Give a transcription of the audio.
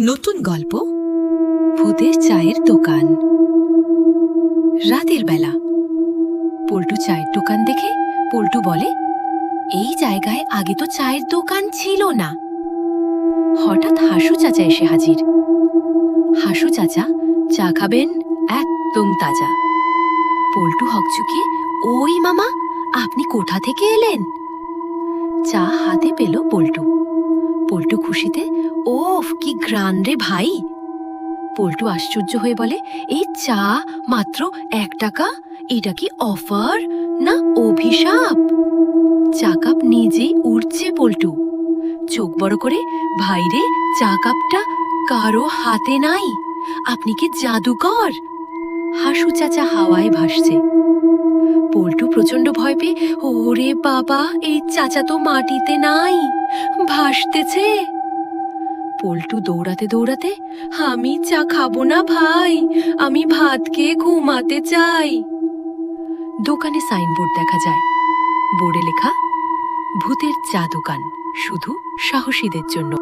নতুন গল্প ভূতের চায়ের দোকান। রাতের বেলা পল্টু চায়ের দোকান দেখে পল্টু বলে, এই জায়গায় আগে তো চায়ের দোকান ছিল না। হঠাৎ হাসু চাচা এসে হাজির। হাসু চাচা চা খাবেন, একদম তাজা। পল্টু হকচকিয়ে, ওই মামা, আপনি কোথা থেকে এলেন? চা হাতে পেল পল্টু। পল্টু খুশিতে, ওফ কি গ্রান রে ভাই। পল্টু আশ্চর্য হয়ে বলে, এই চা মাত্র 1 টাকা, এটা কি অফার না অভিশাপ? চা কাপ নিজেই উঠছে পল্টু। চোখ বড় করে, ভাইরে, চা কাপটা কারো হাতে নাই, আপনি কি জাদুকর? হাসু চাচা হাওয়ায় ভাসছে। পল্টু প্রচন্ড ভয় পেয়ে, ওরে বাবা, এই চাচা তো মাটিতে নাই, ভাসতেছে। পল্টু দৌড়াতে দৌড়াতে, আমি চা খাবো না ভাই, আমি ভাত খেয়ে ঘুমাতে চাই। দোকানে সাইনবোর্ড দেখা যায়, বোর্ডে লেখা, ভূতের চা দোকান, শুধু সাহসীদের জন্য।